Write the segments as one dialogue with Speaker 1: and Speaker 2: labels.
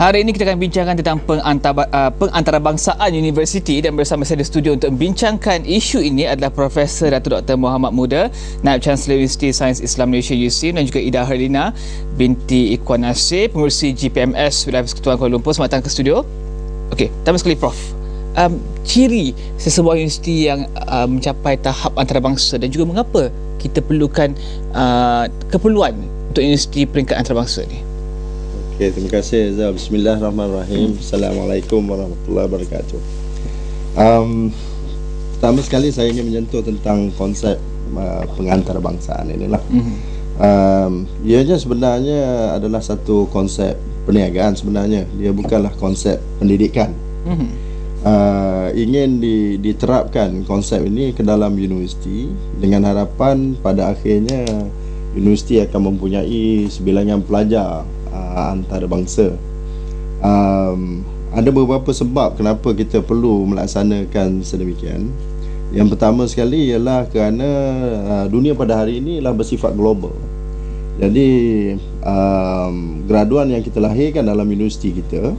Speaker 1: Hari ini kita akan bincangkan tentang pengantarbangsaan universiti, dan bersama saya di studio untuk membincangkan isu ini adalah Profesor Dato' Dr. Muhammad Muda, Naib Chancellor Universiti Sains Islam Malaysia UISIM, dan juga Ida Herlina binti Ikhwan Nasir, pengurusi GPMS Wilayah Persekutuan Kuala Lumpur. Selamat datang ke studio. Okey, pertama sekali Prof, ciri sesebuah universiti yang mencapai tahap antarabangsa dan juga mengapa kita perlukan keperluan untuk universiti peringkat antarabangsa ni?
Speaker 2: Okay, terima kasih Azhar. Bismillahirrahmanirrahim. Assalamualaikum warahmatullahi wabarakatuh. Pertama sekali saya ingin menyentuh tentang konsep pengantarbangsaan inilah. Ianya sebenarnya adalah satu konsep perniagaan sebenarnya. Dia bukanlah konsep pendidikan. Ingin diterapkan konsep ini ke dalam universiti dengan harapan pada akhirnya universiti akan mempunyai sebilangan pelajar antarabangsa. Ada beberapa sebab kenapa kita perlu melaksanakan sedemikian. Yang pertama sekali ialah kerana dunia pada hari ini ialah bersifat global. Jadi graduan yang kita lahirkan dalam universiti kita,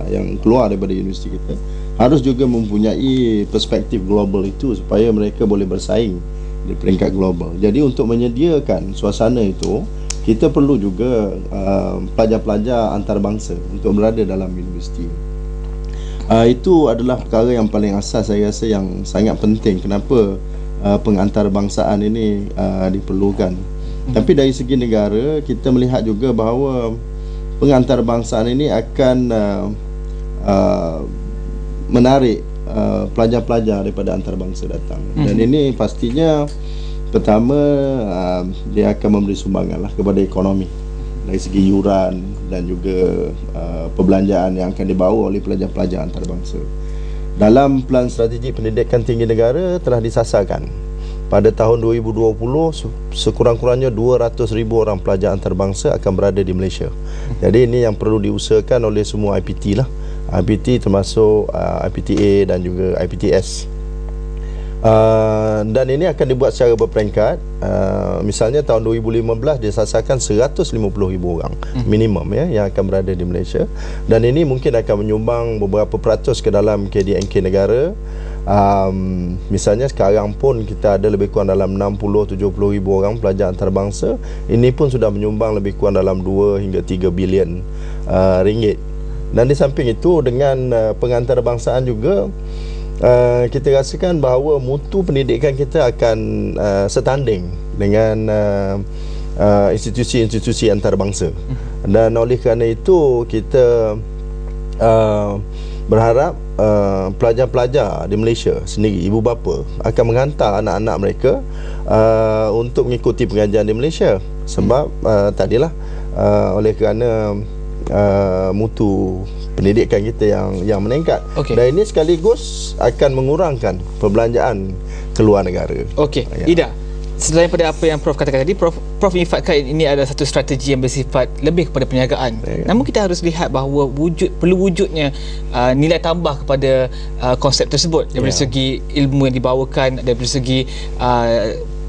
Speaker 2: yang keluar daripada universiti kita, harus juga mempunyai perspektif global itu supaya mereka boleh bersaing di peringkat global. Jadi untuk menyediakan suasana itu, kita perlu juga pelajar-pelajar antarabangsa untuk berada dalam universiti. Itu adalah perkara yang paling asas, saya rasa, yang sangat penting kenapa pengantarbangsaan ini diperlukan. Tapi dari segi negara, kita melihat juga bahawa pengantarbangsaan ini akan menarik pelajar-pelajar daripada antarabangsa datang. Dan ini pastinya pertama, dia akan memberi sumbangan kepada ekonomi dari segi yuran dan juga perbelanjaan yang akan dibawa oleh pelajar-pelajar antarabangsa. Dalam Pelan Strategi Pendidikan Tinggi Negara telah disasarkan pada tahun 2020 sekurang-kurangnya 200,000 orang pelajar antarabangsa akan berada di Malaysia. Jadi ini yang perlu diusahakan oleh semua IPT lah. IPT termasuk IPTA dan juga IPTS. Dan ini akan dibuat secara berperingkat. Misalnya tahun 2015 disasarkan 150,000 orang minimum yang akan berada di Malaysia, dan ini mungkin akan menyumbang beberapa peratus ke dalam KDNK negara. Misalnya sekarang pun kita ada lebih kurang dalam 60-70,000 orang pelajar antarabangsa. Ini pun sudah menyumbang lebih kurang dalam 2 hingga 3 bilion ringgit. Dan di samping itu, dengan pengantarbangsaan juga, kita rasakan bahawa mutu pendidikan kita akan setanding dengan institusi-institusi antarabangsa. Dan oleh kerana itu, kita berharap pelajar-pelajar di Malaysia sendiri, ibu bapa, akan menghantar anak-anak mereka untuk mengikuti pengajian di Malaysia. Sebab tadilah oleh kerana mutu pendidikan kita yang meningkat. Dan ini sekaligus akan mengurangkan perbelanjaan keluar negara.
Speaker 1: Okey, Ida, selain pada apa yang Prof katakan tadi, Prof menyifatkan ini adalah satu strategi yang bersifat lebih kepada perniagaan. Namun kita harus lihat bahawa perlu wujudnya nilai tambah kepada konsep tersebut, daripada segi ilmu yang dibawakan, daripada segi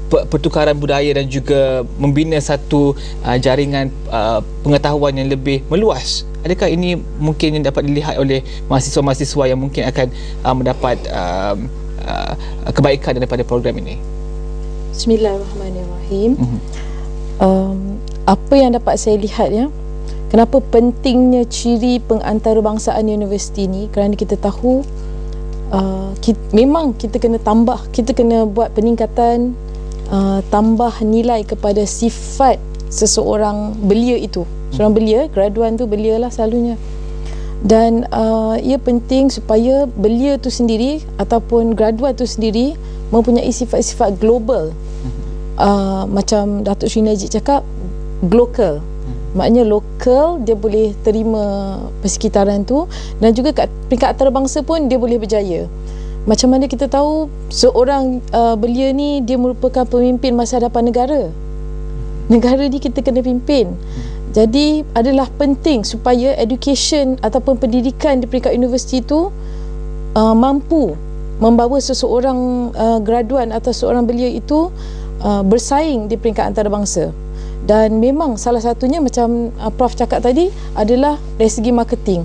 Speaker 1: pertukaran budaya, dan juga membina satu jaringan pengetahuan yang lebih meluas. Adakah ini mungkin yang dapat dilihat oleh mahasiswa-mahasiswa yang mungkin akan mendapat kebaikan daripada program ini?
Speaker 3: Bismillahirrahmanirrahim. Apa yang dapat saya lihat, kenapa pentingnya ciri pengantarbangsaan universiti ni, kerana kita tahu memang kita kena tambah, kita kena buat peningkatan, tambah nilai kepada sifat seseorang belia itu. Seorang belia, graduan tu belia lah selalunya. Dan ia penting supaya belia tu sendiri ataupun graduan tu sendiri mempunyai sifat-sifat global. Macam Datuk Sri Najib cakap, global. Maknanya lokal, dia boleh terima persekitaran tu, dan juga kat peringkat antarabangsa pun dia boleh berjaya. Macam mana kita tahu seorang belia ni dia merupakan pemimpin masa hadapan negara. Negara ni kita kena pimpin. Jadi adalah penting supaya education ataupun pendidikan di peringkat universiti itu mampu membawa seseorang graduan atau seorang belia itu bersaing di peringkat antarabangsa. Dan memang salah satunya macam Prof cakap tadi adalah dari segi marketing,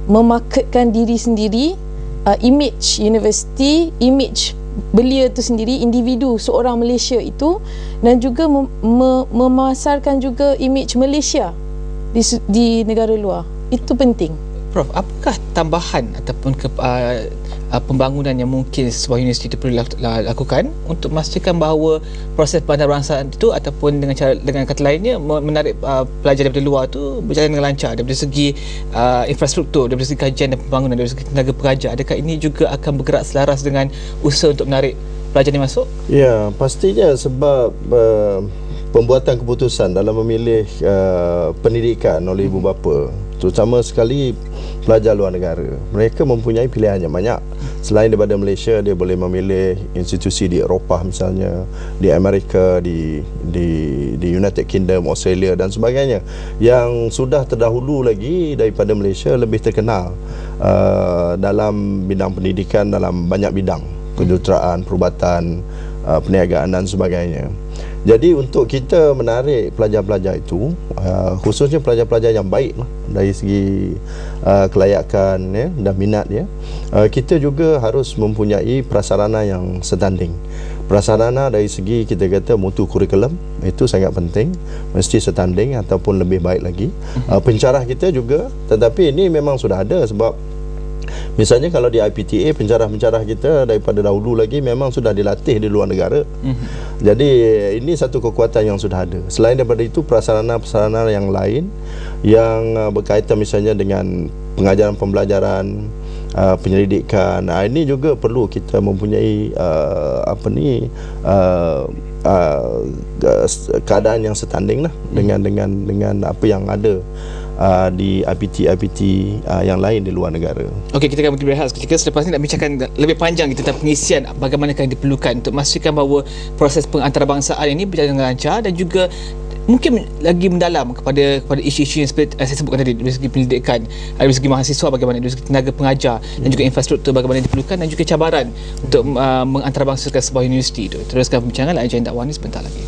Speaker 3: memarketkan diri sendiri, image universiti, image belia itu sendiri, individu seorang Malaysia itu, dan juga memasarkan juga image Malaysia di negara luar. Itu penting.
Speaker 1: Prof, apakah tambahan ataupun pembangunan yang mungkin sebuah universiti itu perlu lakukan untuk memastikan bahawa proses pengantarbangsaan itu ataupun dengan kata lainnya menarik pelajar daripada luar tu berjalan dengan lancar daripada segi infrastruktur, daripada segi kajian dan pembangunan, daripada segi tenaga pengajar? Adakah ini juga akan bergerak selaras dengan usaha untuk menarik pelajar yang masuk?
Speaker 2: Ya, pastinya sebab pembuatan keputusan dalam memilih pendidikan oleh ibu bapa, terutama sekali pelajar luar negara, mereka mempunyai pilihan yang banyak. Selain daripada Malaysia, dia boleh memilih institusi di Eropah misalnya, di Amerika, di United Kingdom, Australia dan sebagainya, yang sudah terdahulu lagi daripada Malaysia lebih terkenal dalam bidang pendidikan, dalam banyak bidang, kejuruteraan, perubatan, perniagaan dan sebagainya. Jadi untuk kita menarik pelajar-pelajar itu, khususnya pelajar-pelajar yang baik dari segi kelayakan ya, dan minat ya, kita juga harus mempunyai prasarana yang setanding. Prasarana dari segi kita kata mutu kurikulum itu sangat penting, mesti setanding ataupun lebih baik lagi. Pencarah kita juga, tetapi ini memang sudah ada sebab misalnya kalau di IPTA, pencarah-pencarah kita daripada dahulu lagi memang sudah dilatih di luar negara. Jadi ini satu kekuatan yang sudah ada. Selain daripada itu, prasarana-prasarana yang lain yang berkaitan misalnya dengan pengajaran pembelajaran, penyelidikan, ini juga perlu kita mempunyai keadaan yang setanding lah dengan apa yang ada di IPT yang lain di luar negara.
Speaker 1: Okey, kita akan berehat seketika. Selepas ini nak bincangkan lebih panjang tentang pengisian bagaimana yang diperlukan untuk memastikan bahawa proses pengantarbangsaan ini berjalan dengan lancar dan juga mungkin lagi mendalam kepada isu-isu yang seperti saya sebutkan tadi, dari segi pendidikan, dari segi mahasiswa bagaimana, dari segi tenaga pengajar dan juga infrastruktur bagaimana yang diperlukan dan juga cabaran untuk mengantarabangsakan sebuah universiti itu. Teruskan perbincangan Ajang Dakwah ini sebentar lagi.